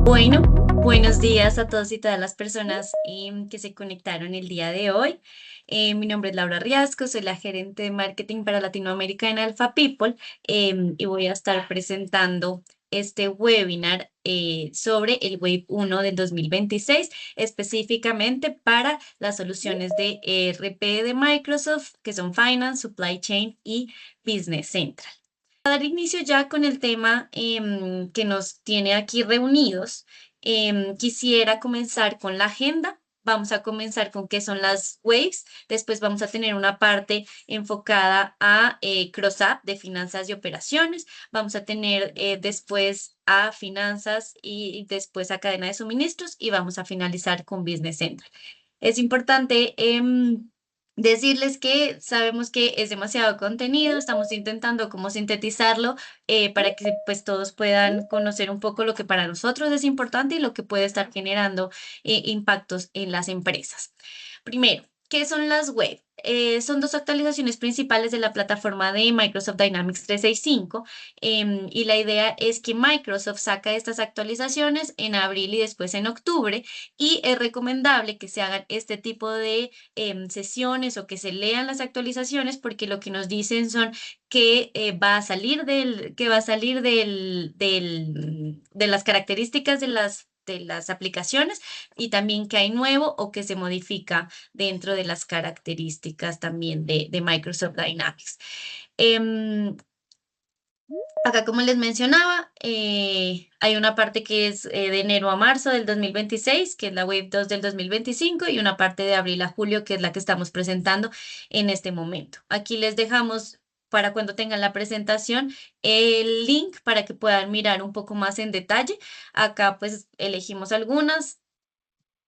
Bueno, buenos días a todos y todas las personas que se conectaron el día de hoy. Mi nombre es Laura Riasco, soy la gerente de marketing para Latinoamérica en Alpha People, y voy a estar presentando este webinar sobre el Wave 1 del 2026, específicamente para las soluciones de ERP de Microsoft, que son Finance, Supply Chain y Business Central. Para dar inicio ya con el tema que nos tiene aquí reunidos, quisiera comenzar con la agenda. Vamos a comenzar con qué son las waves. Después vamos a tener una parte enfocada a CrossApp de finanzas y operaciones. Vamos a tener después a finanzas y después a cadena de suministros y vamos a finalizar con Business Central. Es importante decirles que sabemos que es demasiado contenido, estamos intentando cómo sintetizarlo para que pues todos puedan conocer un poco lo que para nosotros es importante y lo que puede estar generando impactos en las empresas. Primero, ¿qué son las web? Son dos actualizaciones principales de la plataforma de Microsoft Dynamics 365, y la idea es que Microsoft saca estas actualizaciones en abril y después en octubre, y es recomendable que se hagan este tipo de sesiones o que se lean las actualizaciones porque lo que nos dicen son que va a salir de las características de las aplicaciones y también que hay nuevo o que se modifica dentro de las características también de Microsoft Dynamics. Em, Acá, como les mencionaba, hay una parte que es de enero a marzo del 2026, que es la Wave 2 del 2025, y una parte de abril a julio, que es la que estamos presentando en este momento. Aquí les dejamos para cuando tengan la presentación el link para que puedan mirar un poco más en detalle. Acá pues elegimos algunas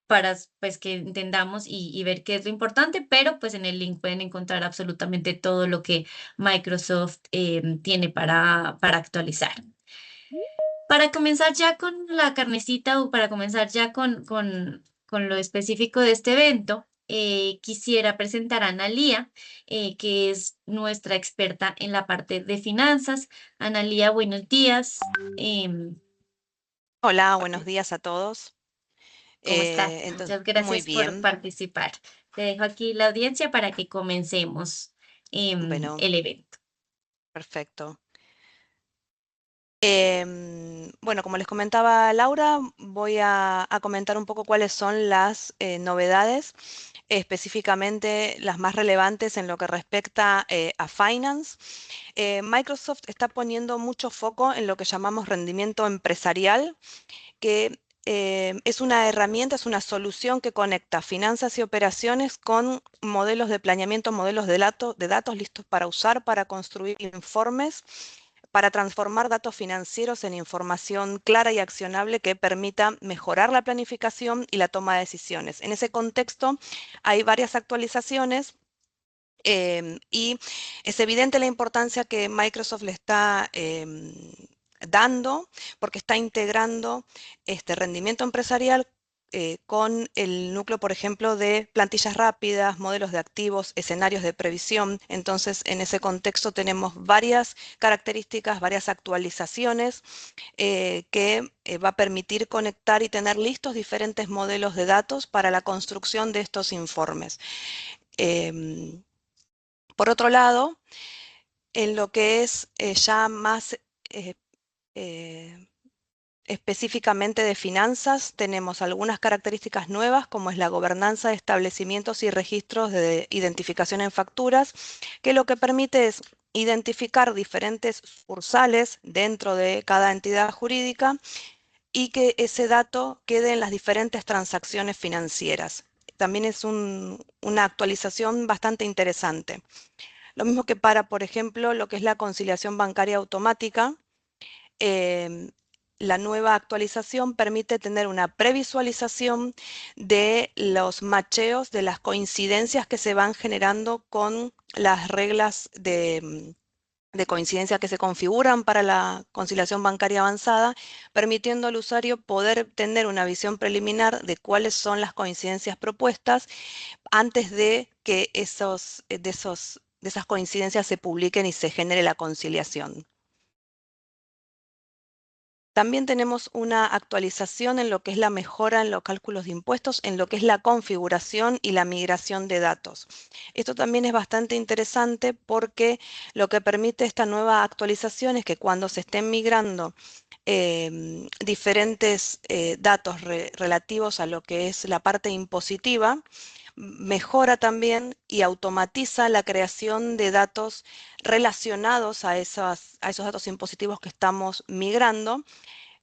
para pues que entendamos y ver qué es lo importante, pero pues en el link pueden encontrar absolutamente todo lo que Microsoft tiene para actualizar. Para comenzar ya con la carnecita o para comenzar ya con lo específico de este evento, quisiera presentar a Analía, que es nuestra experta en la parte de finanzas. Analía, buenos días. Em, Hola, buenos días a todos. ¿Cómo estás? Entonces, Muchas muy gracias por bien, participar. Te dejo aquí la audiencia para que comencemos bueno, el evento. perfecto. Bueno, como les comentaba Laura, voy a comentar un poco cuáles son las novedades, específicamente las más relevantes en lo que respecta a Finance. Microsoft está poniendo mucho foco en lo que llamamos rendimiento empresarial, que es una herramienta, es una solución que conecta finanzas y operaciones con modelos de planeamiento, modelos de datos listos para usar, para construir informes, para transformar datos financieros en información clara y accionable que permita mejorar la planificación y la toma de decisiones. En ese contexto hay varias actualizaciones. Y es evidente la importancia que Microsoft le está dando, porque está integrando este rendimiento empresarial con el núcleo, por ejemplo, de plantillas rápidas, modelos de activos, escenarios de previsión. Entonces, en ese contexto tenemos varias características, varias actualizaciones que va a permitir conectar y tener listos diferentes modelos de datos para la construcción de estos informes. Em, por otro lado, en lo que es ya más eh, eh, específicamente de finanzas, tenemos algunas características nuevas, como es la gobernanza de establecimientos y registros de identificación en facturas, que lo que permite es identificar diferentes sucursales dentro de cada entidad jurídica y que ese dato quede en las diferentes transacciones financieras. También es una actualización bastante interesante. Lo mismo que para, por ejemplo, lo que es la conciliación bancaria automática. em, la nueva actualización permite tener una previsualización de los macheos, de las coincidencias que se van generando con las reglas de coincidencia que se configuran para la conciliación bancaria avanzada, permitiendo al usuario poder tener una visión preliminar de cuáles son las coincidencias propuestas antes de que de esas coincidencias se publiquen y se genere la conciliación. También tenemos una actualización en lo que es la mejora en los cálculos de impuestos, en lo que es la configuración y la migración de datos. Esto también es bastante interesante porque lo que permite esta nueva actualización es que cuando se estén migrando diferentes datos relativos a lo que es la parte impositiva, mejora también y automatiza la creación de datos relacionados a esos datos impositivos que estamos migrando,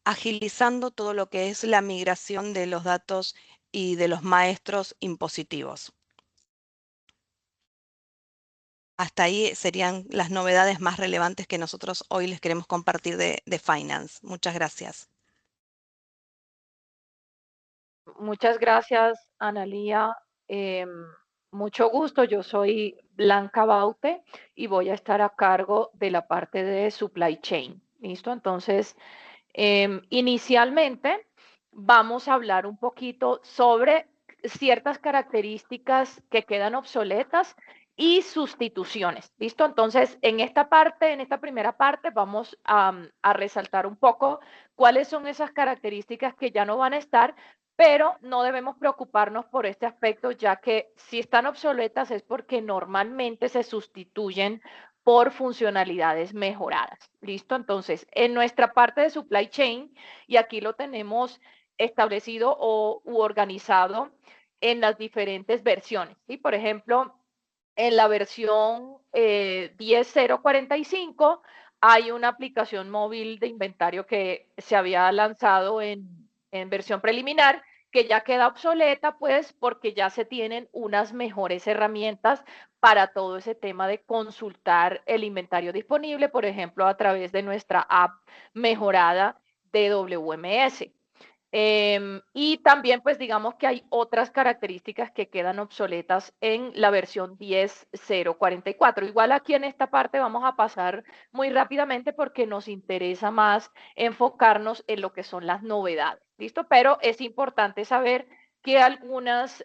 agilizando todo lo que es la migración de los datos y de los maestros impositivos. Hasta ahí serían las novedades más relevantes que nosotros hoy les queremos compartir de Finance. Muchas gracias. Muchas gracias, Analía. Em, Mucho gusto. Yo soy Blanca Baute y voy a estar a cargo de la parte de supply chain. ¿Listo? Entonces, inicialmente vamos a hablar un poquito sobre ciertas características que quedan obsoletas y sustituciones. ¿Listo? Entonces, en esta parte, en esta primera parte, vamos a resaltar un poco cuáles son esas características que ya no van a estar, pero no debemos preocuparnos por este aspecto, ya que si están obsoletas es porque normalmente se sustituyen por funcionalidades mejoradas. ¿Listo? Entonces, en nuestra parte de supply chain, y aquí lo tenemos establecido u organizado en las diferentes versiones. ¿Sí? Por ejemplo, en la versión 10.045 hay una aplicación móvil de inventario que se había lanzado en versión preliminar, que ya queda obsoleta, pues porque ya se tienen unas mejores herramientas para todo ese tema de consultar el inventario disponible, por ejemplo, a través de nuestra app mejorada de WMS. Y también, pues digamos que hay otras características que quedan obsoletas en la versión 10.044. Igual aquí en esta parte vamos a pasar muy rápidamente porque nos interesa más enfocarnos en lo que son las novedades. ¿Listo? Pero es importante saber que algunas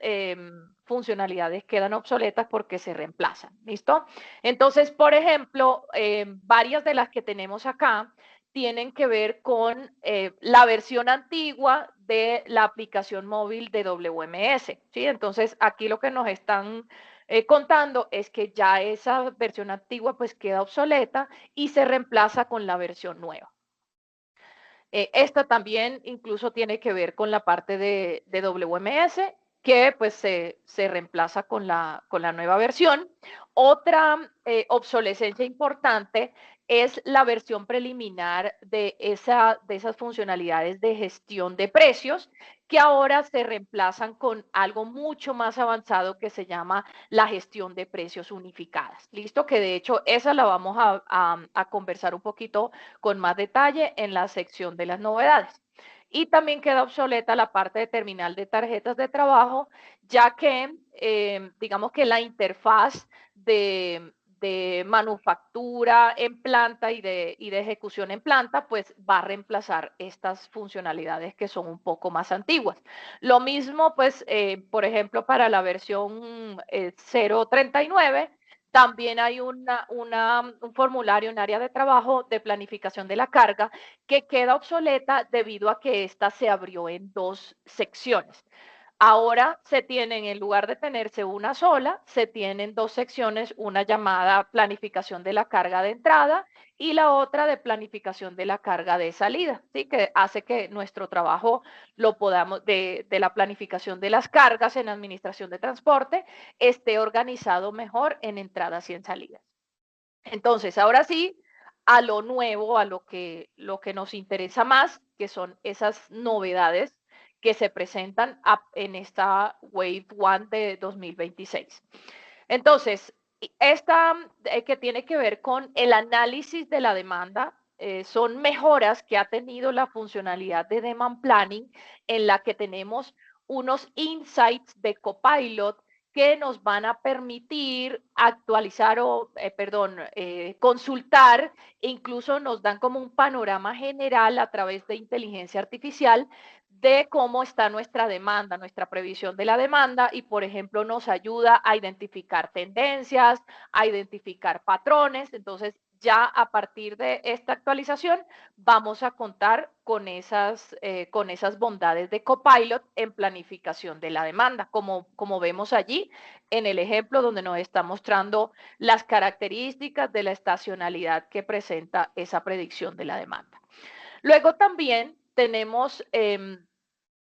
funcionalidades quedan obsoletas porque se reemplazan. ¿Listo? Entonces, por ejemplo, varias de las que tenemos acá tienen que ver con la versión antigua de la aplicación móvil de WMS. ¿Sí? Entonces, aquí lo que nos están contando es que ya esa versión antigua pues queda obsoleta y se reemplaza con la versión nueva. Esta también incluso tiene que ver con la parte de WMS, que pues se reemplaza con la nueva versión. Otra obsolescencia importante es la versión preliminar de esas funcionalidades de gestión de precios, que ahora se reemplazan con algo mucho más avanzado que se llama la gestión de precios unificadas. ¿Listo? Que de hecho esa la vamos a conversar un poquito con más detalle en la sección de las novedades. Y también queda obsoleta la parte de terminal de tarjetas de trabajo, ya que digamos que la interfaz de manufactura en planta y de ejecución en planta, pues va a reemplazar estas funcionalidades que son un poco más antiguas. Lo mismo, pues, por ejemplo, para la versión 039, también hay un formulario, un área de trabajo de planificación de la carga que queda obsoleta debido a que ésta se abrió en dos secciones. Ahora se tienen, en lugar de tenerse una sola, se tienen dos secciones, una llamada planificación de la carga de entrada y la otra de planificación de la carga de salida, ¿sí? Que hace que nuestro trabajo lo podamos, de la planificación de las cargas en administración de transporte, esté organizado mejor en entradas y en salidas. Entonces, ahora sí, a lo nuevo, a lo que nos interesa más, que son esas novedades que se presentan en esta Wave One de 2026. Entonces, esta que tiene que ver con el análisis de la demanda, son mejoras que ha tenido la funcionalidad de Demand Planning, en la que tenemos unos insights de Copilot que nos van a permitir actualizar o, consultar, e incluso nos dan como un panorama general a través de inteligencia artificial de cómo está nuestra demanda, nuestra previsión de la demanda, y por ejemplo nos ayuda a identificar tendencias, a identificar patrones. Entonces ya a partir de esta actualización vamos a contar con esas bondades de Copilot en planificación de la demanda, como vemos allí en el ejemplo donde nos está mostrando las características de la estacionalidad que presenta esa predicción de la demanda. Luego también tenemos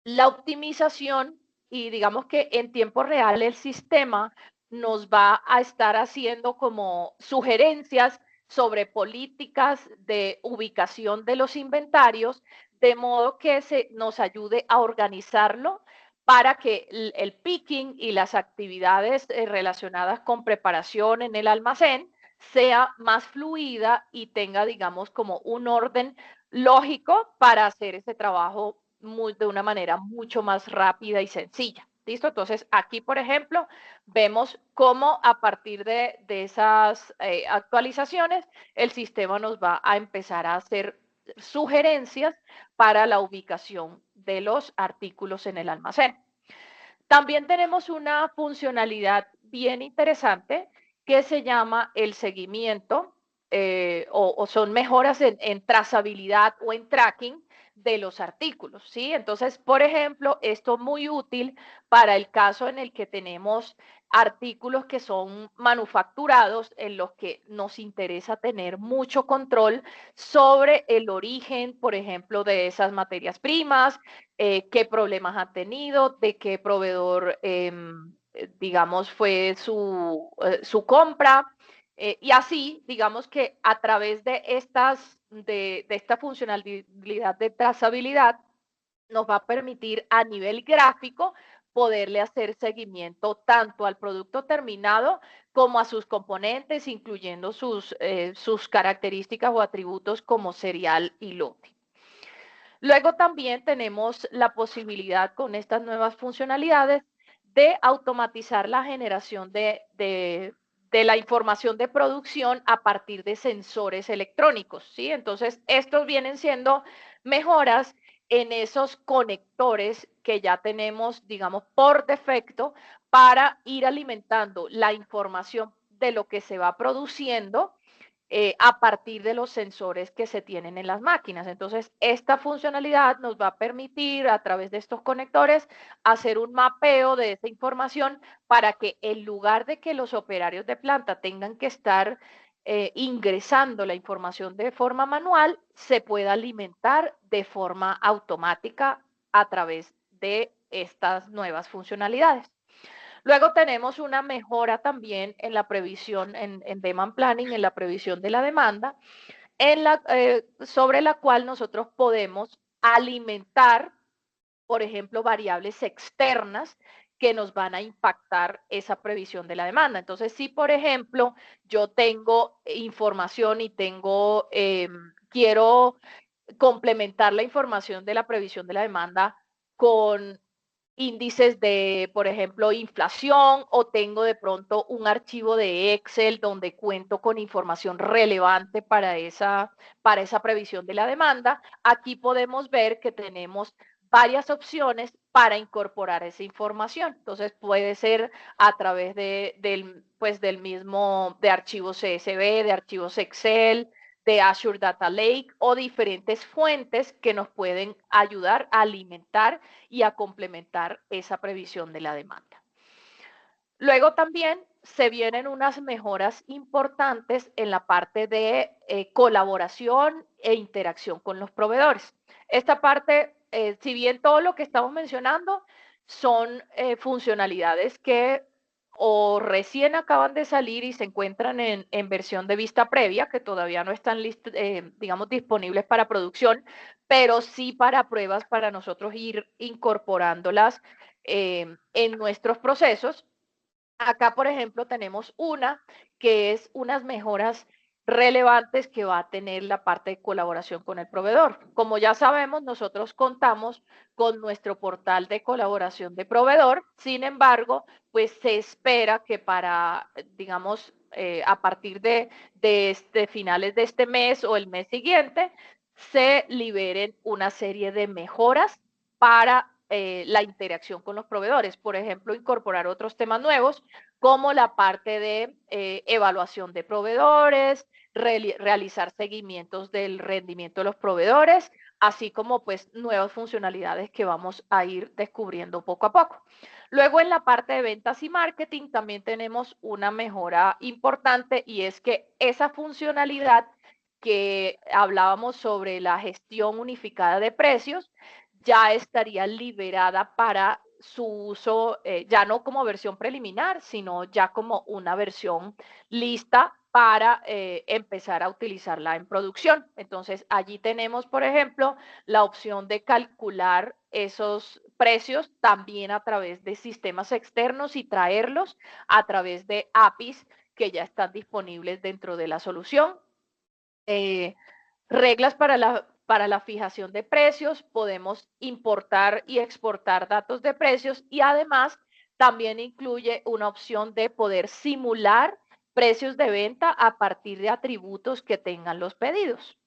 la optimización y digamos que en tiempo real el sistema nos va a estar haciendo como sugerencias sobre políticas de ubicación de los inventarios, de modo que nos ayude a organizarlo para que el picking y las actividades relacionadas con preparación en el almacén sea más fluida y tenga, digamos, como un orden lógico para hacer ese trabajo de una manera mucho más rápida y sencilla. ¿Listo? Entonces, aquí, por ejemplo, vemos cómo a partir de esas actualizaciones, el sistema nos va a empezar a hacer sugerencias para la ubicación de los artículos en el almacén. También tenemos una funcionalidad bien interesante que se llama el seguimiento o son mejoras en trazabilidad o en tracking de los artículos, ¿sí? Entonces, por ejemplo, esto es muy útil para el caso en el que tenemos artículos que son manufacturados en los que nos interesa tener mucho control sobre el origen, por ejemplo, de esas materias primas, qué problemas ha tenido, de qué proveedor, digamos, fue su compra. Y así, digamos que a través de esta funcionalidad de trazabilidad, nos va a permitir a nivel gráfico poderle hacer seguimiento tanto al producto terminado como a sus componentes, incluyendo sus características o atributos como serial y lote. Luego también tenemos la posibilidad con estas nuevas funcionalidades de automatizar la generación de la información de producción a partir de sensores electrónicos, ¿sí? Entonces, estos vienen siendo mejoras en esos conectores que ya tenemos, digamos, por defecto para ir alimentando la información de lo que se va produciendo a partir de los sensores que se tienen en las máquinas. Entonces, esta funcionalidad nos va a permitir a través de estos conectores hacer un mapeo de esa información para que en lugar de que los operarios de planta tengan que estar ingresando la información de forma manual, se pueda alimentar de forma automática a través de estas nuevas funcionalidades. Luego tenemos una mejora también en la previsión, en demand planning, en la previsión de la demanda, sobre la cual nosotros podemos alimentar, por ejemplo, variables externas que nos van a impactar esa previsión de la demanda. Entonces, si por ejemplo yo tengo información y quiero complementar la información de la previsión de la demanda con índices de, por ejemplo, inflación, o tengo de pronto un archivo de Excel donde cuento con información relevante para esa previsión de la demanda. Aquí podemos ver que tenemos varias opciones para incorporar esa información. Entonces puede ser a través del mismo, de archivos CSV, de archivos Excel, de Azure Data Lake o diferentes fuentes que nos pueden ayudar a alimentar y a complementar esa previsión de la demanda. Luego también se vienen unas mejoras importantes en la parte de colaboración e interacción con los proveedores. Esta parte, si bien todo lo que estamos mencionando son funcionalidades que o recién acaban de salir y se encuentran en versión de vista previa, que todavía no están, digamos, disponibles para producción, pero sí para pruebas para nosotros ir incorporándolas en nuestros procesos. Acá, por ejemplo, tenemos una que es unas mejoras relevantes que va a tener la parte de colaboración con el proveedor. Como ya sabemos, nosotros contamos con nuestro portal de colaboración de proveedor. Sin embargo, pues se espera que digamos, a partir de finales de este mes o el mes siguiente, se liberen una serie de mejoras para la interacción con los proveedores. Por ejemplo, incorporar otros temas nuevos como la parte de evaluación de proveedores, realizar seguimientos del rendimiento de los proveedores, así como pues nuevas funcionalidades que vamos a ir descubriendo poco a poco. Luego en la parte de ventas y marketing también tenemos una mejora importante y es que esa funcionalidad que hablábamos sobre la gestión unificada de precios ya estaría liberada para su uso, ya no como versión preliminar, sino ya como una versión lista para empezar a utilizarla en producción. Entonces, allí tenemos, por ejemplo, la opción de calcular esos precios también a través de sistemas externos y traerlos a través de APIs que ya están disponibles dentro de la solución. Reglas para la fijación de precios, podemos importar y exportar datos de precios y además también incluye una opción de poder simular precios de venta a partir de atributos que tengan los pedidos.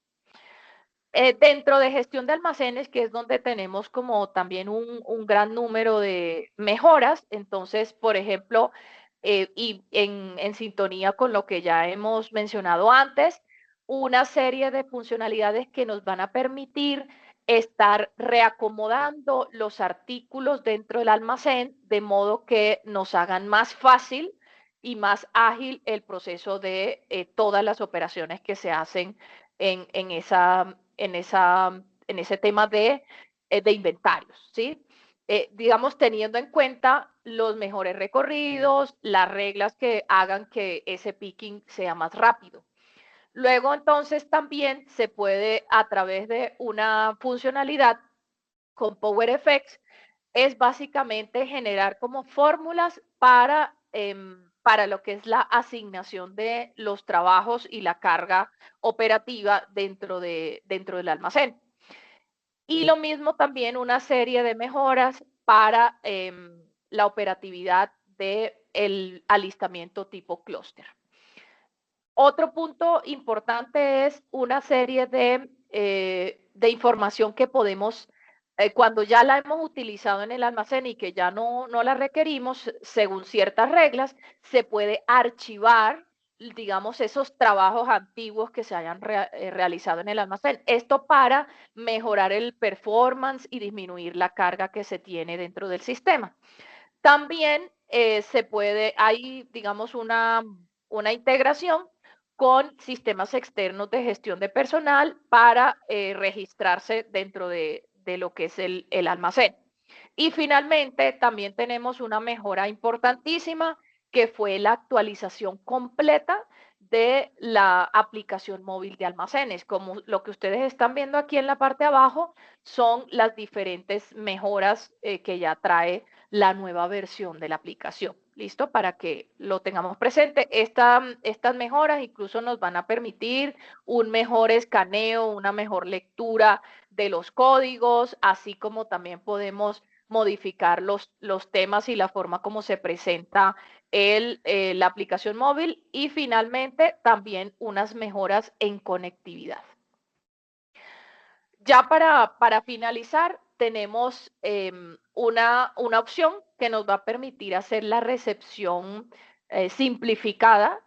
Dentro de gestión de almacenes, que es donde tenemos como también un gran número de mejoras, entonces, por ejemplo, y en sintonía con lo que ya hemos mencionado antes, una serie de funcionalidades que nos van a permitir estar reacomodando los artículos dentro del almacén de modo que nos hagan más fácil y más ágil el proceso de todas las operaciones que se hacen en ese tema de inventarios, ¿sí? Digamos, teniendo en cuenta los mejores recorridos, las reglas que hagan que ese picking sea más rápido. Luego, entonces, también se puede, a través de una funcionalidad con PowerFX, es básicamente generar como fórmulas para lo que es la asignación de los trabajos y la carga operativa dentro del almacén. Y lo mismo también una serie de mejoras para la operatividad del alistamiento tipo clúster. Otro punto importante es una serie de información que podemos, cuando ya la hemos utilizado en el almacén y que ya no la requerimos, según ciertas reglas, se puede archivar, digamos, esos trabajos antiguos que se hayan realizado en el almacén. Esto para mejorar el performance y disminuir la carga que se tiene dentro del sistema. También hay, digamos, una integración con sistemas externos de gestión de personal para registrarse dentro de lo que es el almacén. Y finalmente, también tenemos una mejora importantísima que fue la actualización completa de la aplicación móvil de almacenes. Como lo que ustedes están viendo aquí en la parte de abajo, son las diferentes mejoras que ya trae la nueva versión de la aplicación. ¿Listo? Para que lo tengamos presente. Estas mejoras incluso nos van a permitir un mejor escaneo, una mejor lectura de los códigos, así como también podemos modificar los temas y la forma como se presenta la aplicación móvil y finalmente también unas mejoras en conectividad. Ya para finalizar, tenemos una opción que nos va a permitir hacer la recepción simplificada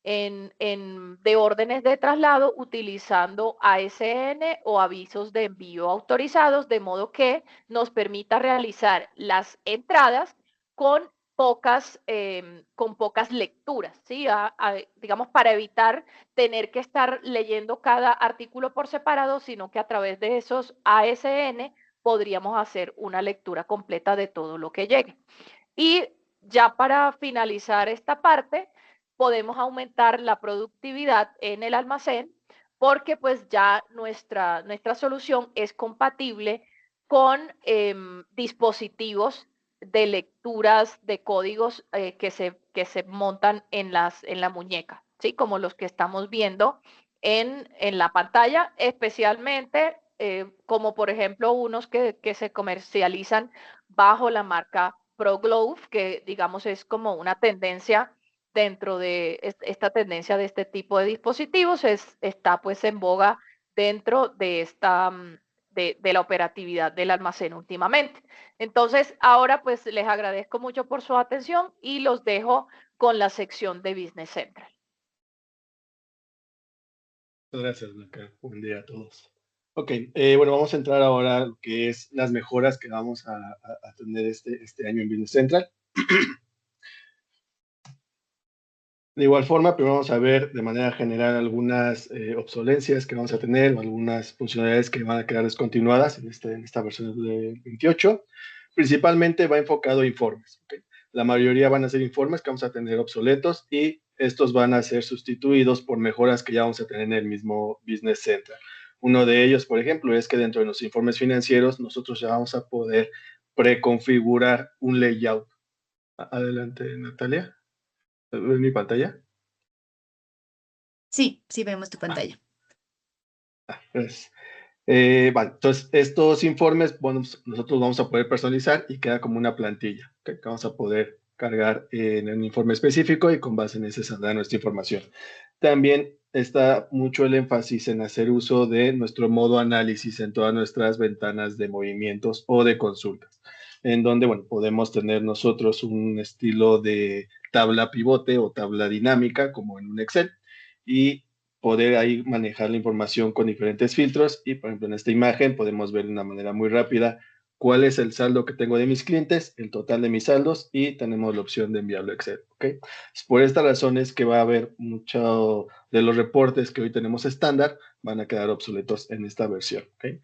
de órdenes de traslado utilizando ASN o avisos de envío autorizados, de modo que nos permita realizar las entradas con pocas lecturas, ¿sí? Digamos, para evitar tener que estar leyendo cada artículo por separado, sino que a través de esos ASN podríamos hacer una lectura completa de todo lo que llegue. Y ya para finalizar esta parte, podemos aumentar la productividad en el almacén porque pues ya nuestra solución es compatible con dispositivos de lecturas de códigos que se montan en la muñeca, ¿sí? Como los que estamos viendo en la pantalla, especialmente como por ejemplo unos que se comercializan bajo la marca ProGlove, que digamos es como una tendencia dentro de esta tendencia de este tipo de dispositivos, está pues en boga dentro de de la operatividad del almacén últimamente. Entonces, ahora pues les agradezco mucho por su atención y los dejo con la sección de Business Central. Gracias, Blanca. Buen día a todos. Ok, bueno, vamos a entrar ahora a lo que es las mejoras que vamos a tener este año en Business Central. De igual forma, primero vamos a ver de manera general algunas obsolencias que vamos a tener o algunas funcionalidades que van a quedar descontinuadas en esta versión de 28. Principalmente va enfocado a informes. ¿Okay? La mayoría van a ser informes que vamos a tener obsoletos y estos van a ser sustituidos por mejoras que ya vamos a tener en el mismo Business Central. Uno de ellos, por ejemplo, es que dentro de los informes financieros nosotros ya vamos a poder preconfigurar un layout. Adelante, Natalia. ¿Ves mi pantalla? Sí, sí vemos tu pantalla. Pues, vale, entonces estos informes, bueno, nosotros vamos a poder personalizar y queda como una plantilla, ¿okay? Que vamos a poder cargar en un informe específico y con base en ese saldrá nuestra información. También está mucho el énfasis en hacer uso de nuestro modo análisis en todas nuestras ventanas de movimientos o de consultas, en donde, bueno, podemos tener nosotros un estilo de tabla pivote o tabla dinámica como en un Excel y poder ahí manejar la información con diferentes filtros y, por ejemplo, en esta imagen podemos ver de una manera muy rápida cuál es el saldo que tengo de mis clientes, el total de mis saldos y tenemos la opción de enviarlo a Excel. ¿Okay? Por esta razón es que va a haber mucho de los reportes que hoy tenemos estándar van a quedar obsoletos en esta versión. ¿Okay?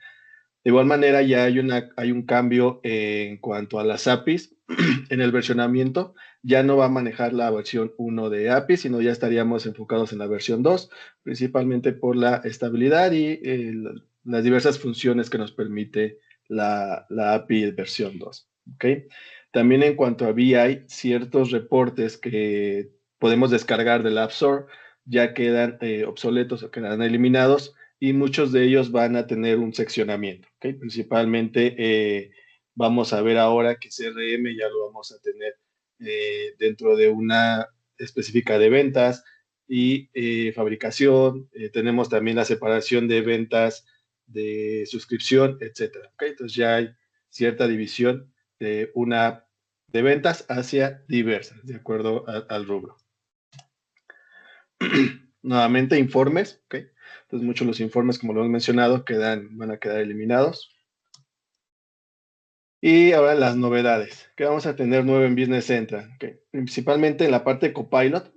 De igual manera, ya hay un cambio en cuanto a las APIs. En el versionamiento ya no va a manejar la versión 1 de API, sino ya estaríamos enfocados en la versión 2, principalmente por la estabilidad y las diversas funciones que nos permite la API versión 2. ¿Okay? También en cuanto a BI, ciertos reportes que podemos descargar del App Store ya quedan obsoletos o quedan eliminados y muchos de ellos van a tener un seccionamiento. ¿Okay? Principalmente vamos a ver ahora que CRM ya lo vamos a tener dentro de una específica de ventas y fabricación. Tenemos también la separación de ventas de suscripción, etcétera. ¿Okay? Entonces ya hay cierta división de una de ventas hacia diversas, de acuerdo al rubro. Nuevamente, informes, ¿ok? Entonces, muchos de los informes, como lo hemos mencionado, van a quedar eliminados. Y ahora las novedades. ¿Qué vamos a tener nuevo en Business Central? Okay. Principalmente en la parte de Copilot,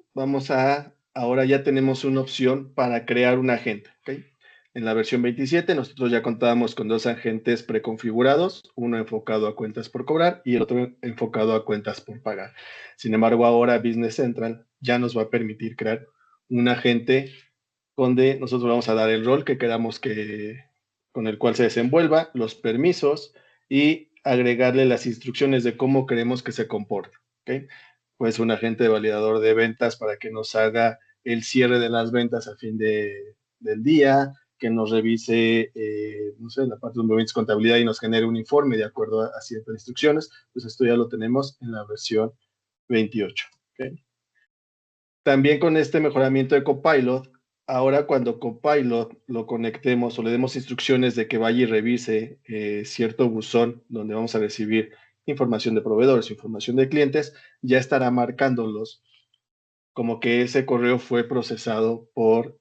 ahora ya tenemos una opción para crear un agente. ¿Okay? En la versión 27 nosotros ya contábamos con 2 agentes preconfigurados, uno enfocado a cuentas por cobrar y el otro enfocado a cuentas por pagar. Sin embargo, ahora Business Central ya nos va a permitir crear un agente donde nosotros vamos a dar el rol que queramos con el cual se desenvuelva, los permisos y agregarle las instrucciones de cómo queremos que se comporte. ¿Okay? Pues un agente de validador de ventas para que nos haga el cierre de las ventas a fin del día, que nos revise, no sé, la parte de movimientos de contabilidad y nos genere un informe de acuerdo a ciertas instrucciones. Pues esto ya lo tenemos en la versión 28. ¿Okay? También con este mejoramiento de Copilot, ahora cuando Copilot lo conectemos o le demos instrucciones de que vaya y revise cierto buzón donde vamos a recibir información de proveedores, información de clientes, ya estará marcándolos como que ese correo fue procesado por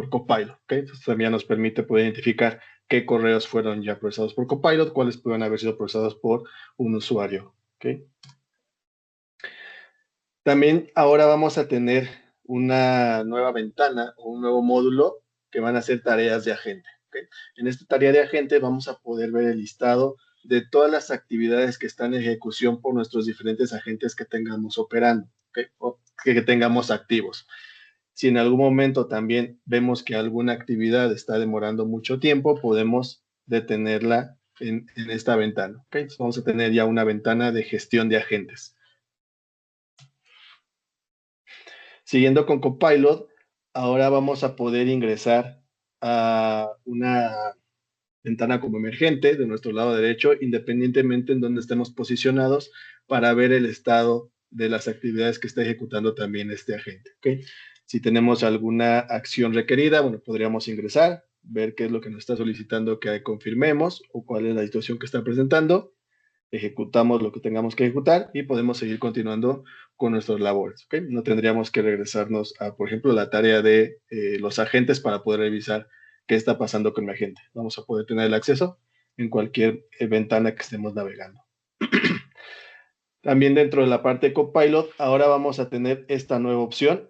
Copilot. ¿Okay? Entonces también nos permite poder identificar qué correos fueron ya procesados por Copilot, cuáles pueden haber sido procesados por un usuario. ¿Okay? También ahora vamos a tener una nueva ventana o un nuevo módulo que van a ser tareas de agente. ¿Okay? En esta tarea de agente vamos a poder ver el listado de todas las actividades que están en ejecución por nuestros diferentes agentes que tengamos operando, ¿okay? O que tengamos activos. Si en algún momento también vemos que alguna actividad está demorando mucho tiempo, podemos detenerla en esta ventana. ¿Okay? Entonces vamos a tener ya una ventana de gestión de agentes. Siguiendo con Copilot, ahora vamos a poder ingresar a una ventana como emergente de nuestro lado derecho, independientemente en donde estemos posicionados, para ver el estado de las actividades que está ejecutando también este agente. ¿Okay? Si tenemos alguna acción requerida, bueno, podríamos ingresar, ver qué es lo que nos está solicitando que confirmemos o cuál es la situación que está presentando. ejecutamos lo que tengamos que ejecutar y podemos seguir continuando con nuestras labores. ¿Okay? No tendríamos que regresarnos a, por ejemplo, la tarea de los agentes para poder revisar qué está pasando con mi agente. Vamos a poder tener el acceso en cualquier ventana que estemos navegando. También dentro de la parte de Copilot, ahora vamos a tener esta nueva opción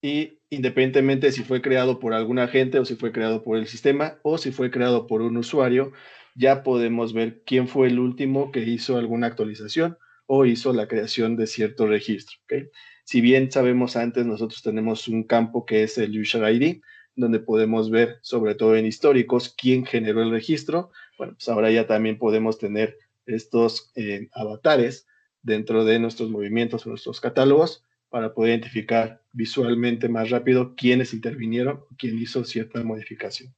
y independientemente si fue creado por algún agente o si fue creado por el sistema o si fue creado por un usuario, ya podemos ver quién fue el último que hizo alguna actualización o hizo la creación de cierto registro. ¿Okay? Si bien sabemos antes, nosotros tenemos un campo que es el User ID, donde podemos ver, sobre todo en históricos, quién generó el registro. Bueno, pues ahora ya también podemos tener estos avatares dentro de nuestros movimientos o nuestros catálogos para poder identificar visualmente más rápido quiénes intervinieron, quién hizo cierta modificación.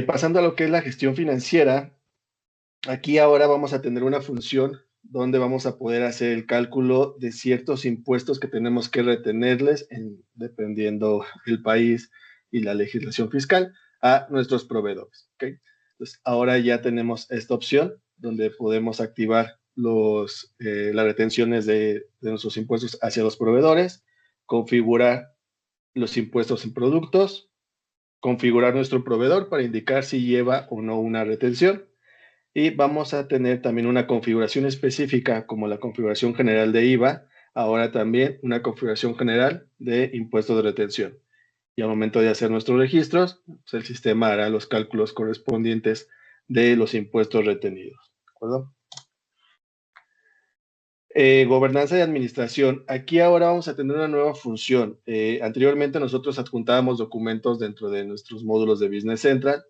Pasando a lo que es la gestión financiera, aquí ahora vamos a tener una función donde vamos a poder hacer el cálculo de ciertos impuestos que tenemos que retenerles, dependiendo del país y la legislación fiscal, a nuestros proveedores. ¿Okay? Entonces, ahora ya tenemos esta opción donde podemos activar las retenciones de nuestros impuestos hacia los proveedores, configurar los impuestos en productos, configurar nuestro proveedor para indicar si lleva o no una retención, y vamos a tener también una configuración específica como la configuración general de IVA, ahora también una configuración general de impuestos de retención. Y al momento de hacer nuestros registros, pues el sistema hará los cálculos correspondientes de los impuestos retenidos. ¿De acuerdo? Gobernanza y administración. Aquí ahora vamos a tener una nueva función. Anteriormente nosotros adjuntábamos documentos dentro de nuestros módulos de Business Central.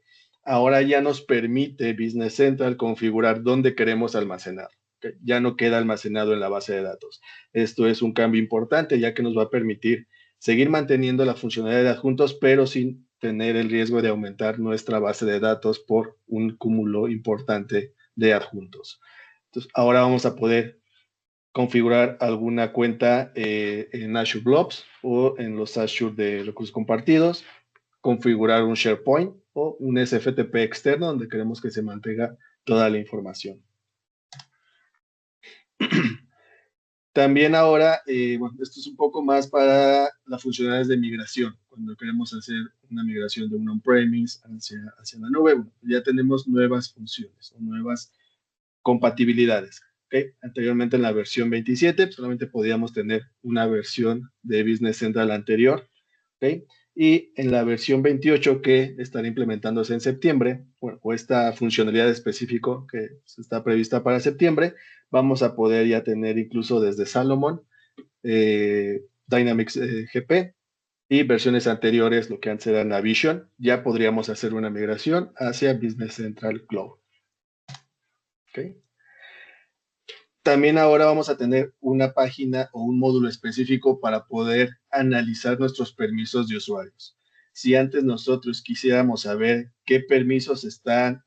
Ahora ya nos permite Business Central configurar dónde queremos almacenar. ¿Okay? Ya no queda almacenado en la base de datos. Esto es un cambio importante, ya que nos va a permitir seguir manteniendo la funcionalidad de adjuntos, pero sin tener el riesgo de aumentar nuestra base de datos por un cúmulo importante de adjuntos. Entonces, ahora vamos a poder configurar alguna cuenta en Azure Blobs o en los Azure de recursos compartidos, configurar un SharePoint o un SFTP externo donde queremos que se mantenga toda la información. También ahora, bueno, esto es un poco más para las funcionalidades de migración. Cuando queremos hacer una migración de un on-premise hacia la nube, bueno, ya tenemos nuevas funciones o nuevas compatibilidades. ¿Okay? Anteriormente en la versión 27 solamente podíamos tener una versión de Business Central anterior. ¿Okay? Y en la versión 28 que estará implementándose en septiembre, bueno, o esta funcionalidad específica que está prevista para septiembre, vamos a poder ya tener incluso desde Salomon, Dynamics GP y versiones anteriores, lo que antes era Navision, ya podríamos hacer una migración hacia Business Central Cloud. ¿Okay? También ahora vamos a tener una página o un módulo específico para poder analizar nuestros permisos de usuarios. Si antes nosotros quisiéramos saber qué permisos están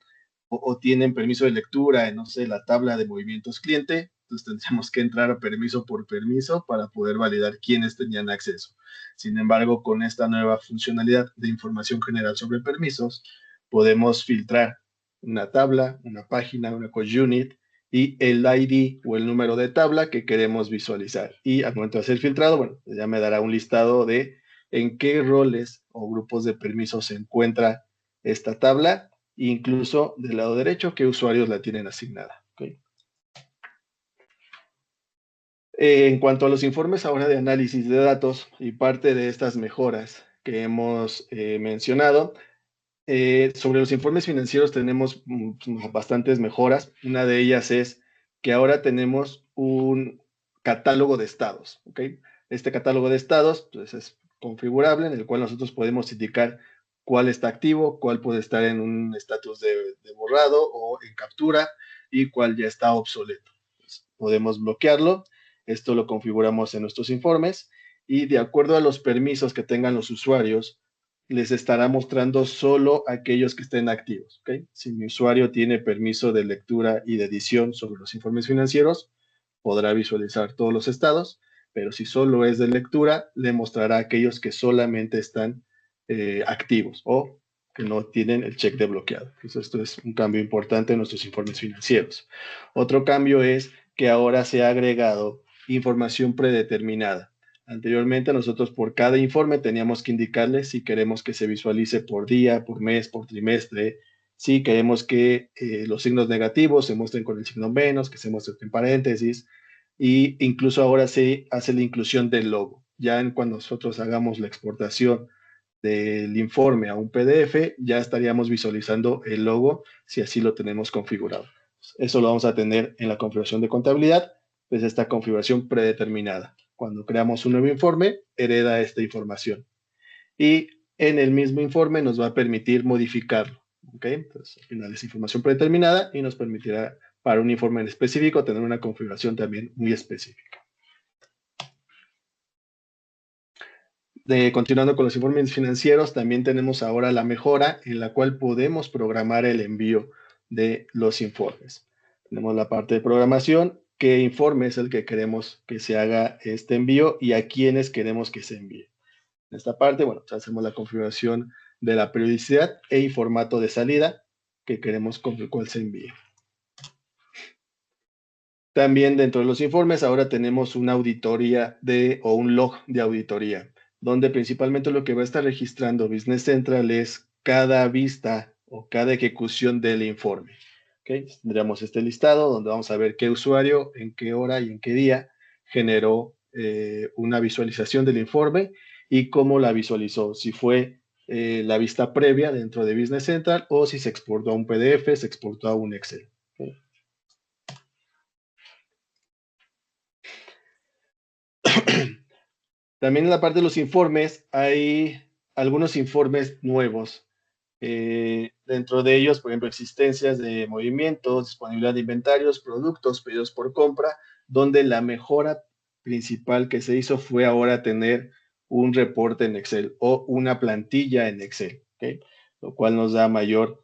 o tienen permiso de lectura en, no sé, la tabla de movimientos cliente, entonces tendríamos que entrar a permiso por permiso para poder validar quiénes tenían acceso. Sin embargo, con esta nueva funcionalidad de información general sobre permisos, podemos filtrar una tabla, una página, una co-unit, y el ID o el número de tabla que queremos visualizar. Y al momento de hacer filtrado, bueno, ya me dará un listado de en qué roles o grupos de permisos se encuentra esta tabla, incluso del lado derecho, qué usuarios la tienen asignada. ¿Okay? En cuanto a los informes ahora de análisis de datos y parte de estas mejoras que hemos mencionado, sobre los informes financieros tenemos bastantes mejoras. Una de ellas es que ahora tenemos un catálogo de estados. ¿Okay? Este catálogo de estados pues, es configurable, en el cual nosotros podemos indicar cuál está activo, cuál puede estar en un estatus de borrado o en captura y cuál ya está obsoleto. Pues, podemos bloquearlo. Esto lo configuramos en nuestros informes y de acuerdo a los permisos que tengan los usuarios, les estará mostrando solo aquellos que estén activos. ¿Okay? Si mi usuario tiene permiso de lectura y de edición sobre los informes financieros, podrá visualizar todos los estados, pero si solo es de lectura, le mostrará aquellos que solamente están activos o que no tienen el check desbloqueado. Entonces, esto es un cambio importante en nuestros informes financieros. Otro cambio es que ahora se ha agregado información predeterminada. Anteriormente nosotros por cada informe teníamos que indicarle si queremos que se visualice por día, por mes, por trimestre, si queremos que los signos negativos se muestren con el signo menos, que se muestren en paréntesis, y incluso ahora se hace la inclusión del logo. Ya cuando nosotros hagamos la exportación del informe a un PDF, ya estaríamos visualizando el logo si así lo tenemos configurado. Eso lo vamos a tener en la configuración de contabilidad, pues esta configuración predeterminada. Cuando creamos un nuevo informe, hereda esta información. Y en el mismo informe nos va a permitir modificarlo. ¿Ok? Entonces, al final es información predeterminada y nos permitirá para un informe en específico tener una configuración también muy específica. Continuando con los informes financieros, también tenemos ahora la mejora en la cual podemos programar el envío de los informes. Tenemos la parte de programación, qué informe es el que queremos que se haga este envío y a quiénes queremos que se envíe. En esta parte, bueno, hacemos la configuración de la periodicidad y formato de salida que queremos con el cual se envíe. También dentro de los informes ahora tenemos una auditoría o un log de auditoría, donde principalmente lo que va a estar registrando Business Central es cada vista o cada ejecución del informe. ¿Okay? Tendríamos este listado donde vamos a ver qué usuario, en qué hora y en qué día generó una visualización del informe y cómo la visualizó, si fue la vista previa dentro de Business Central o si se exportó a un PDF, se exportó a un Excel. ¿Okay? También en la parte de los informes hay algunos informes nuevos. Dentro de ellos, por ejemplo, existencias de movimientos, disponibilidad de inventarios, productos, pedidos por compra, donde la mejora principal que se hizo fue ahora tener un reporte en Excel o una plantilla en Excel, ¿okay? Lo cual nos da mayor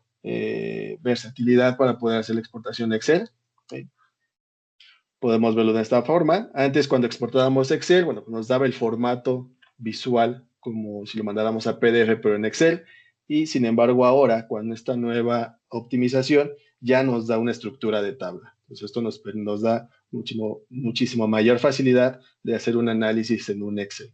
versatilidad para poder hacer la exportación de Excel. ¿Okay? Podemos verlo de esta forma. Antes, cuando exportábamos Excel, bueno, nos daba el formato visual como si lo mandáramos a PDF, pero en Excel. Y sin embargo, ahora, con esta nueva optimización, ya nos da una estructura de tabla. Entonces, esto nos da muchísimo mayor facilidad de hacer un análisis en un Excel.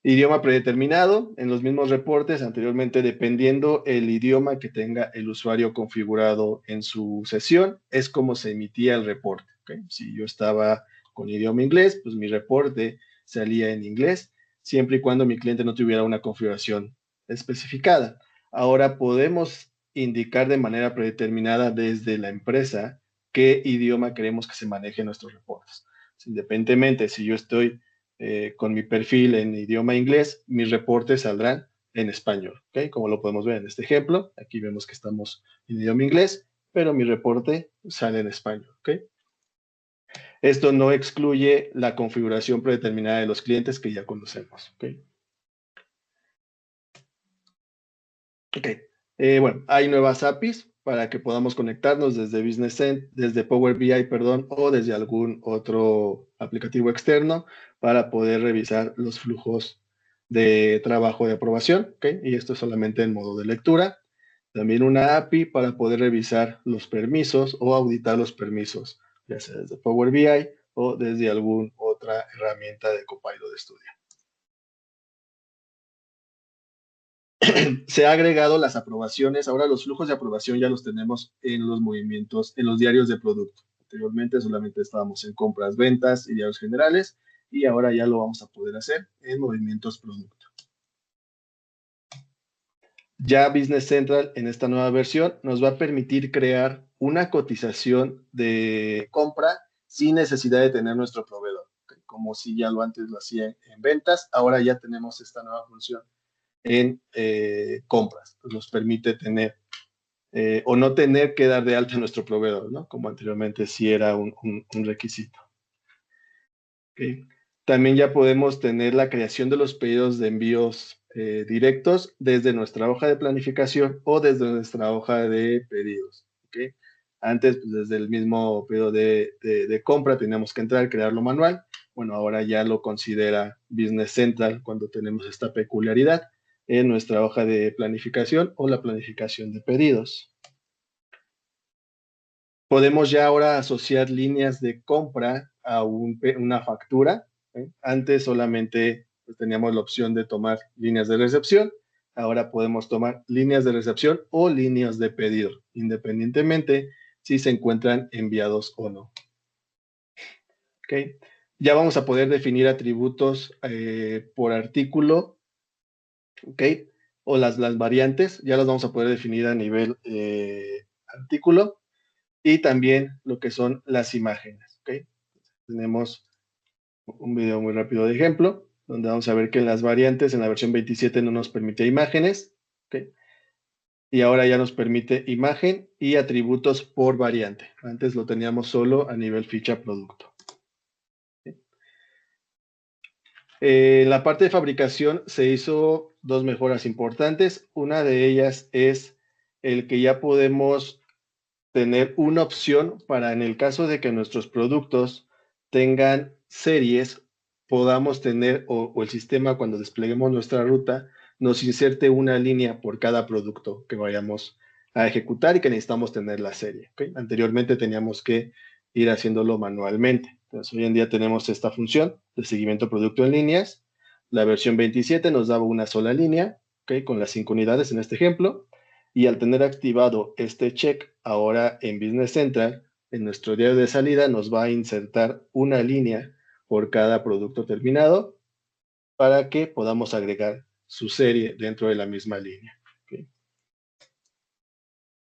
Idioma predeterminado, en los mismos reportes anteriormente, dependiendo el idioma que tenga el usuario configurado en su sesión, es como se emitía el reporte. ¿Okay? Si yo estaba con idioma inglés, pues mi reporte salía en inglés, siempre y cuando mi cliente no tuviera una configuración especificada. Ahora podemos indicar de manera predeterminada desde la empresa qué idioma queremos que se maneje en nuestros reportes. Independientemente, si yo estoy con mi perfil en idioma inglés, mis reportes saldrán en español, ¿ok? Como lo podemos ver en este ejemplo, aquí vemos que estamos en idioma inglés, pero mi reporte sale en español, ¿ok? Esto no excluye la configuración predeterminada de los clientes que ya conocemos, ¿ok? Bueno, hay nuevas APIs para que podamos conectarnos desde desde Power BI, perdón, o desde algún otro aplicativo externo para poder revisar los flujos de trabajo de aprobación, ¿ok? Y esto es solamente en modo de lectura. También una API para poder revisar los permisos o auditar los permisos, ya sea desde Power BI o desde alguna otra herramienta de Copilot de Studio. Se ha agregado las aprobaciones. Ahora los flujos de aprobación ya los tenemos en los movimientos, en los diarios de producto. Anteriormente solamente estábamos en compras, ventas y diarios generales, y ahora ya lo vamos a poder hacer en movimientos producto. Ya Business Central en esta nueva versión nos va a permitir crear una cotización de compra sin necesidad de tener nuestro proveedor. Como si ya lo antes lo hacía en ventas, ahora ya tenemos esta nueva función en compras. Pues nos permite tener o no tener que dar de alta a nuestro proveedor, ¿no? Como anteriormente sí era un requisito. ¿Okay? También ya podemos tener la creación de los pedidos de envíos directos desde nuestra hoja de planificación o desde nuestra hoja de pedidos. ¿Okay? Antes, pues, desde el mismo pedido de compra teníamos que entrar, crearlo manual. Bueno, ahora ya lo considera Business Central cuando tenemos esta peculiaridad en nuestra hoja de planificación o la planificación de pedidos. Podemos ya ahora asociar líneas de compra a una factura. Antes solamente pues, teníamos la opción de tomar líneas de recepción. Ahora podemos tomar líneas de recepción o líneas de pedido, independientemente si se encuentran enviados o no. ¿Okay? Ya vamos a poder definir atributos por artículo, ¿okay? O las variantes, ya las vamos a poder definir a nivel artículo, y también lo que son las imágenes. ¿Okay? Tenemos un video muy rápido de ejemplo, donde vamos a ver que en las variantes, en la versión 27 no nos permite imágenes, ¿okay? Y ahora ya nos permite imagen y atributos por variante. Antes lo teníamos solo a nivel ficha producto. En la parte de fabricación se hizo dos mejoras importantes. Una de ellas es el que ya podemos tener una opción para, en el caso de que nuestros productos tengan series, podamos tener, o el sistema cuando despleguemos nuestra ruta, nos inserte una línea por cada producto que vayamos a ejecutar y que necesitamos tener la serie. ¿Okay? Anteriormente teníamos que ir haciéndolo manualmente. Entonces, hoy en día tenemos esta función de seguimiento producto en líneas. La versión 27 nos daba una sola línea, ¿okay? Con las 5 unidades en este ejemplo. Y al tener activado este check, ahora en Business Central, en nuestro diario de salida nos va a insertar una línea por cada producto terminado para que podamos agregar su serie dentro de la misma línea. ¿Okay?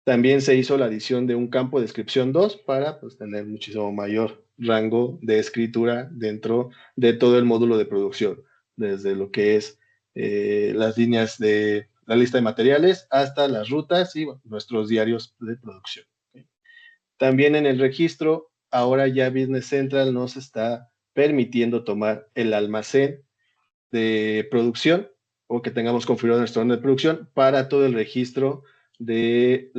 También se hizo la adición de un campo de descripción 2 para pues, tener muchísimo mayor rango de escritura dentro de todo el módulo de producción, desde lo que es las líneas de la lista de materiales hasta las rutas y bueno, nuestros diarios de producción. ¿Okay? También en el registro, ahora ya Business Central nos está permitiendo tomar el almacén de producción o que tengamos configurado nuestro orden de producción para todo el registro de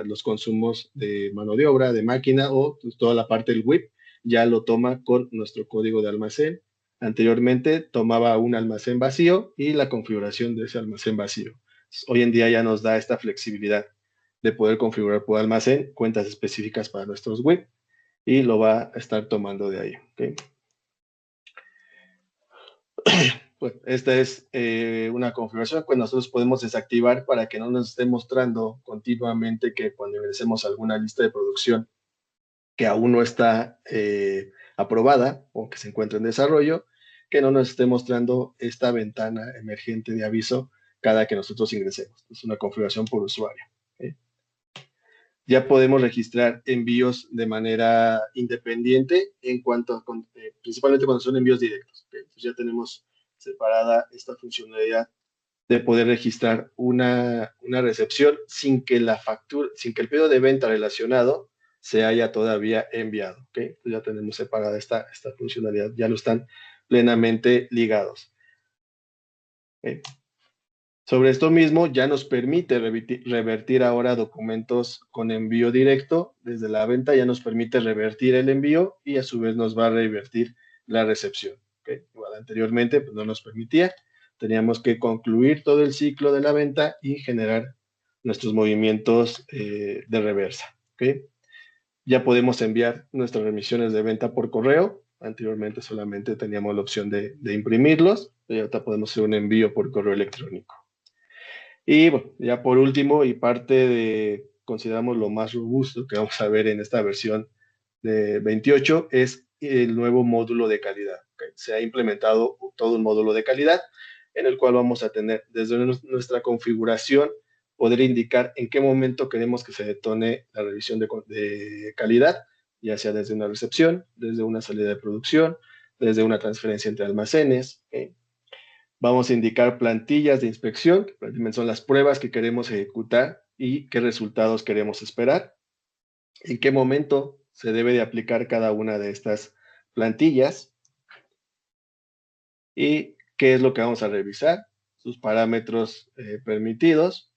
los consumos de mano de obra, de máquina o toda la parte del WIP, ya lo toma con nuestro código de almacén. Anteriormente tomaba un almacén vacío y la configuración de ese almacén vacío. Hoy en día ya nos da esta flexibilidad de poder configurar por almacén cuentas específicas para nuestros WIP y lo va a estar tomando de ahí. ¿Okay? Pues esta es una configuración que nosotros podemos desactivar para que no nos esté mostrando continuamente que cuando ingresemos a alguna lista de producción que aún no está aprobada o que se encuentra en desarrollo, que no nos esté mostrando esta ventana emergente de aviso cada que nosotros ingresemos. Es una configuración por usuario. ¿Okay? Ya podemos registrar envíos de manera independiente en cuanto a, principalmente cuando son envíos directos. ¿Okay? Entonces ya tenemos separada esta funcionalidad de poder registrar una recepción sin que la factura, sin que el pedido de venta relacionado se haya todavía enviado. ¿Okay? Entonces ya tenemos separada esta funcionalidad, ya no están plenamente ligados. ¿Okay? Sobre esto mismo ya nos permite revertir ahora documentos con envío directo. Desde la venta ya nos permite revertir el envío y a su vez nos va a revertir la recepción. ¿Okay? Igual anteriormente pues no nos permitía. Teníamos que concluir todo el ciclo de la venta y generar nuestros movimientos de reversa. ¿Okay? Ya podemos enviar nuestras remisiones de venta por correo. Anteriormente solamente teníamos la opción de imprimirlos. Y ahorita podemos hacer un envío por correo electrónico. Y bueno, ya por último, y parte de, consideramos lo más robusto que vamos a ver en esta versión de 28, es el nuevo módulo de calidad. ¿Okay? Se ha implementado todo un módulo de calidad en el cual vamos a tener desde nuestra configuración, poder indicar en qué momento queremos que se detone la revisión de calidad, ya sea desde una recepción, desde una salida de producción, desde una transferencia entre almacenes. ¿Okay? Vamos a indicar plantillas de inspección, que son las pruebas que queremos ejecutar y qué resultados queremos esperar. En qué momento se debe de aplicar cada una de estas plantillas y qué es lo que vamos a revisar, sus parámetros permitidos,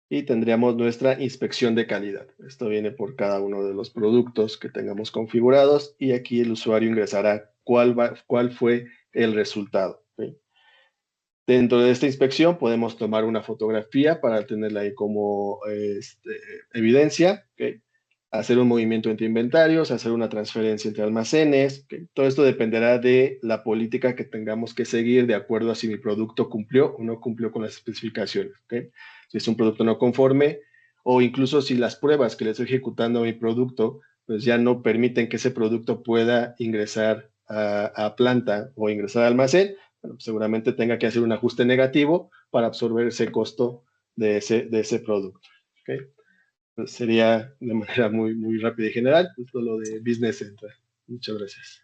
y tendríamos nuestra inspección de calidad. Esto viene por cada uno de los productos que tengamos configurados y aquí el usuario ingresará cuál fue el resultado. ¿Sí? Dentro de esta inspección podemos tomar una fotografía para tenerla ahí como evidencia, ¿okay? Hacer un movimiento entre inventarios, hacer una transferencia entre almacenes. ¿Okay? Todo esto dependerá de la política que tengamos que seguir de acuerdo a si mi producto cumplió o no cumplió con las especificaciones. ¿Okay? Si es un producto no conforme o incluso si las pruebas que le estoy ejecutando a mi producto pues ya no permiten que ese producto pueda ingresar a planta o ingresar al almacén, bueno, pues seguramente tenga que hacer un ajuste negativo para absorber ese costo de ese producto. ¿Okay? Pues sería de manera muy rápida y general, justo lo de Business Central. Muchas gracias.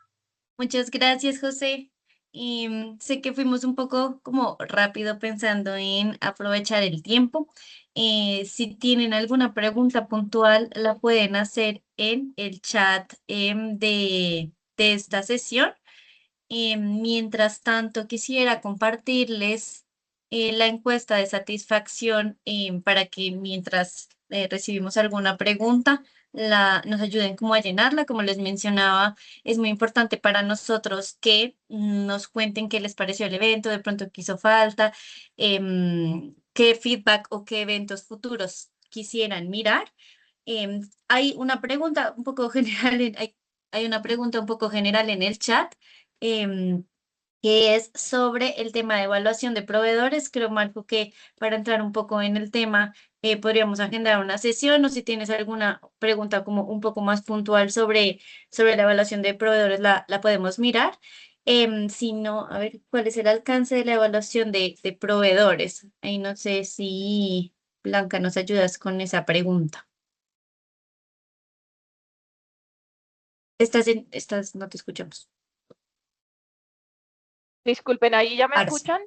Muchas gracias, José. Y sé que fuimos un poco como rápido pensando en aprovechar el tiempo. Si tienen alguna pregunta puntual, la pueden hacer en el chat de esta sesión. Mientras tanto, quisiera compartirles la encuesta de satisfacción para que mientras recibimos alguna pregunta, nos ayuden como a llenarla. Como les mencionaba, es muy importante para nosotros que nos cuenten qué les pareció el evento, de pronto qué hizo falta, qué feedback o qué eventos futuros quisieran mirar. Hay una pregunta un poco general, hay una pregunta un poco general en el chat em, que es sobre el tema de evaluación de proveedores. Creo, Marco, que para entrar un poco en el tema, podríamos agendar una sesión o si tienes alguna pregunta como un poco más puntual sobre la evaluación de proveedores, la podemos mirar. Si no, a ver, ¿cuál es el alcance de la evaluación de proveedores? Ahí no sé si Blanca nos ayudas con esa pregunta. No te escuchamos. Disculpen, ¿ahí ya me Ahora sí. escuchan?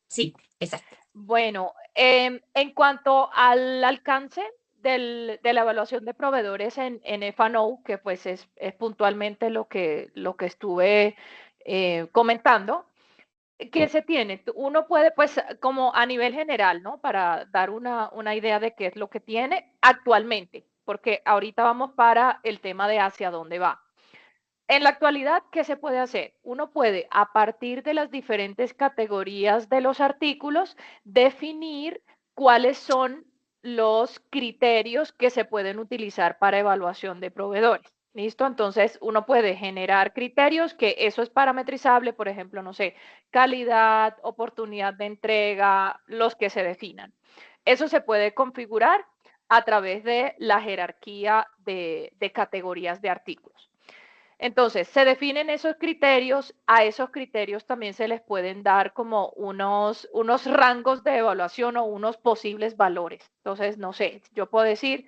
Sí, exacto. Bueno, en cuanto al alcance de la evaluación de proveedores en F&O, que pues es puntualmente lo que estuve comentando, ¿qué se tiene? Uno puede, pues, como a nivel general, ¿no? Para dar una idea de qué es lo que tiene actualmente, porque ahorita vamos para el tema de hacia dónde va. En la actualidad, ¿qué se puede hacer? Uno puede, a partir de las diferentes categorías de los artículos, definir cuáles son los criterios que se pueden utilizar para evaluación de proveedores. ¿Listo? Entonces, uno puede generar criterios que eso es parametrizable, por ejemplo, no sé, calidad, oportunidad de entrega, los que se definan. Eso se puede configurar a través de la jerarquía de categorías de artículos. Entonces, se definen esos criterios, a esos criterios también se les pueden dar como unos rangos de evaluación o unos posibles valores. Entonces, no sé, yo puedo decir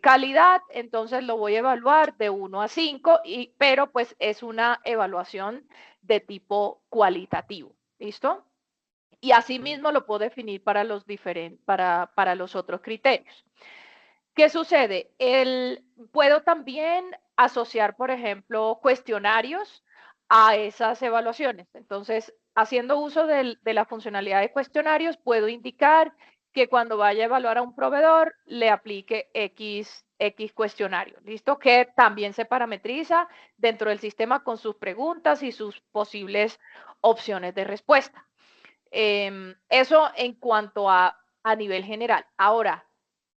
calidad, entonces lo voy a evaluar de 1 a 5, pero pues es una evaluación de tipo cualitativo. ¿Listo? Y asimismo lo puedo definir para los para los otros criterios. ¿Qué sucede? Puedo también asociar, por ejemplo, cuestionarios a esas evaluaciones. Entonces, haciendo uso de la funcionalidad de cuestionarios, puedo indicar que cuando vaya a evaluar a un proveedor, le aplique X cuestionario. ¿Listo? Que también se parametriza dentro del sistema con sus preguntas y sus posibles opciones de respuesta. Eso en cuanto a nivel general. Ahora,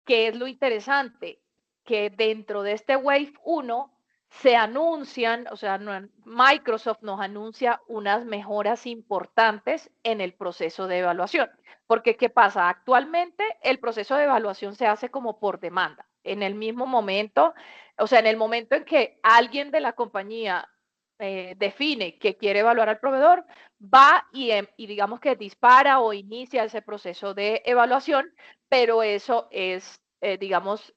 ¿qué es lo interesante? Que dentro de este Wave 1 se anuncian, o sea, Microsoft nos anuncia unas mejoras importantes en el proceso de evaluación. Porque, ¿qué pasa? Actualmente el proceso de evaluación se hace como por demanda. En el mismo momento, o sea, en el momento en que alguien de la compañía define que quiere evaluar al proveedor, va y digamos que dispara o inicia ese proceso de evaluación, pero eso es, digamos,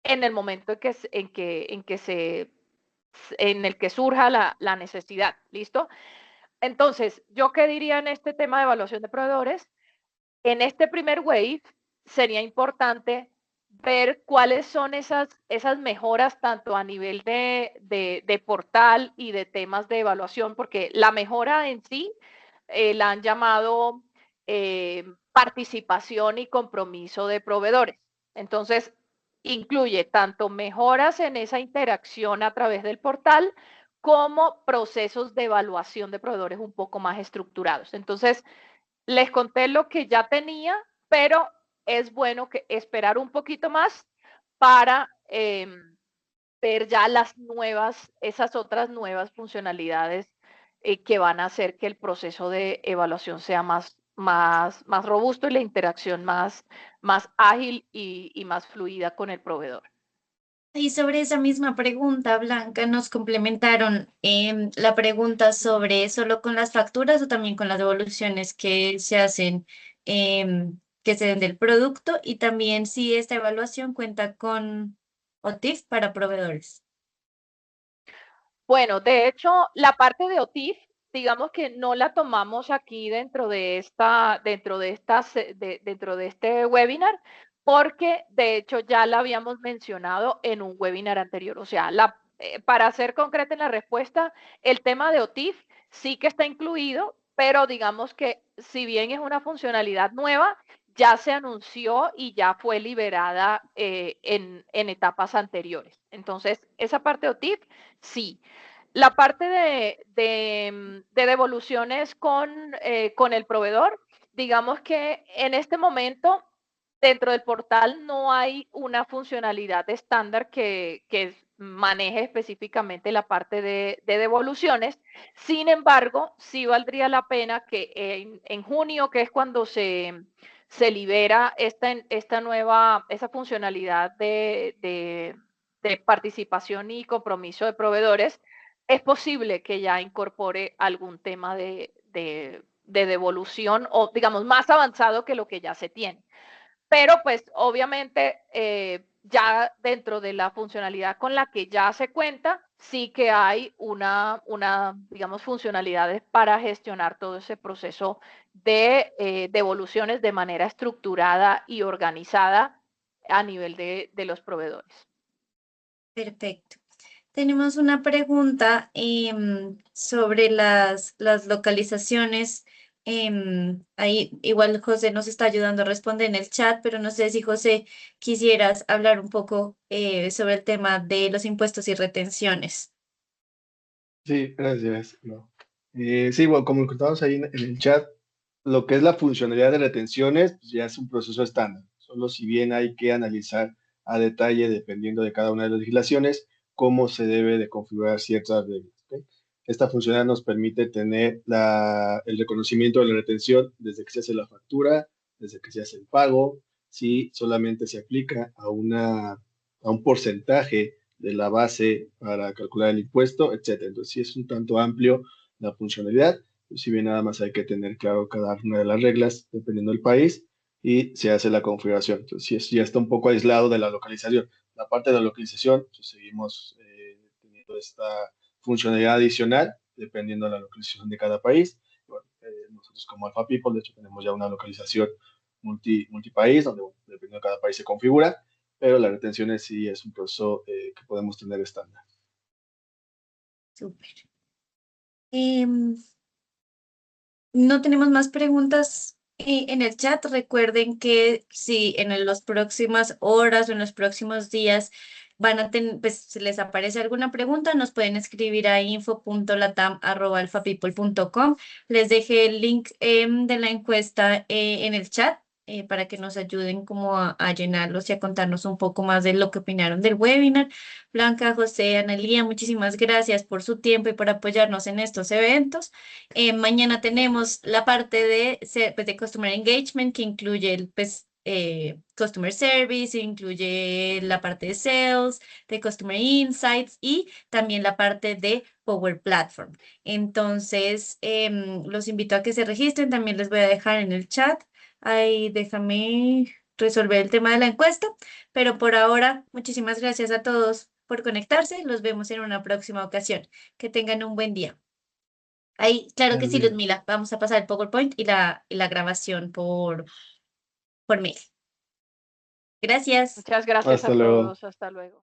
en el momento en el que surja la necesidad, ¿listo? Entonces, ¿yo qué diría en este tema de evaluación de proveedores? En este primer wave sería importante ver cuáles son esas mejoras tanto a nivel de portal y de temas de evaluación, porque la mejora en sí la han llamado participación y compromiso de proveedores. Entonces, incluye tanto mejoras en esa interacción a través del portal como procesos de evaluación de proveedores un poco más estructurados. Entonces, les conté lo que ya tenía, pero es bueno que esperar un poquito más para ver ya esas otras nuevas funcionalidades que van a hacer que el proceso de evaluación sea más robusto y la interacción más ágil y más fluida con el proveedor. Y sobre esa misma pregunta, Blanca, nos complementaron la pregunta sobre solo con las facturas o también con las devoluciones que se hacen, que se den del producto, y también si esta evaluación cuenta con OTIF para proveedores. Bueno, de hecho, la parte de OTIF, digamos que no la tomamos aquí dentro de este webinar, porque de hecho ya la habíamos mencionado en un webinar anterior. O sea, para ser concreta en la respuesta, el tema de OTIF sí que está incluido, pero digamos que si bien es una funcionalidad nueva, ya se anunció y ya fue liberada en etapas anteriores. Entonces, esa parte de OTIF, sí. La parte de devoluciones con el proveedor, digamos que en este momento dentro del portal no hay una funcionalidad estándar que maneje específicamente la parte de devoluciones. Sin embargo, sí valdría la pena que en junio, que es cuando se libera esa funcionalidad de participación y compromiso de proveedores, es posible que ya incorpore algún tema de devolución o, digamos, más avanzado que lo que ya se tiene. Pero, pues, obviamente, ya dentro de la funcionalidad con la que ya se cuenta, sí que hay digamos, funcionalidades para gestionar todo ese proceso de devoluciones de manera estructurada y organizada a nivel de los proveedores. Perfecto. Tenemos una pregunta sobre las localizaciones. Ahí igual José nos está ayudando a responder en el chat, pero no sé si José quisieras hablar un poco sobre el tema de los impuestos y retenciones. Sí, gracias. No. Sí, bueno, como contamos ahí en el chat, lo que es la funcionalidad de retenciones, pues ya es un proceso estándar. Solo si bien hay que analizar a detalle, dependiendo de cada una de las legislaciones, cómo se debe de configurar ciertas reglas. ¿Ok? Esta funcionalidad nos permite tener el reconocimiento de la retención desde que se hace la factura, desde que se hace el pago, si solamente se aplica a un porcentaje de la base para calcular el impuesto, etcétera. Entonces, sí es un tanto amplio la funcionalidad, si bien nada más hay que tener claro cada una de las reglas dependiendo del país y se hace la configuración. Entonces, sí, ya está un poco aislado de la localización. La parte de la localización, pues, seguimos teniendo esta funcionalidad adicional dependiendo de la localización de cada país. Bueno, nosotros como Alpha People, de hecho, tenemos ya una localización multipaís, donde bueno, dependiendo de cada país se configura, pero las retenciones sí es un proceso que podemos tener estándar. Súper. No tenemos más preguntas en el chat. Recuerden que si en las próximas horas o en los próximos días pues si les aparece alguna pregunta, nos pueden escribir a info.latam@alfapeople.com. Les dejé el link de la encuesta en el chat para que nos ayuden como a llenarlos y a contarnos un poco más de lo que opinaron del webinar. Blanca, José, Analía, muchísimas gracias por su tiempo y por apoyarnos en estos eventos. Mañana tenemos la parte de Customer Engagement, que incluye el Customer Service, incluye la parte de Sales, de Customer Insights y también la parte de Power Platform. Entonces, los invito a que se registren. También les voy a dejar en el chat. Ahí déjame resolver el tema de la encuesta. Pero por ahora, muchísimas gracias a todos por conectarse. Los vemos en una próxima ocasión. Que tengan un buen día. Ahí, claro que sí, Ludmila. Vamos a pasar el PowerPoint y la grabación por mail. Gracias. Muchas gracias Hasta a luego. todos. Hasta luego.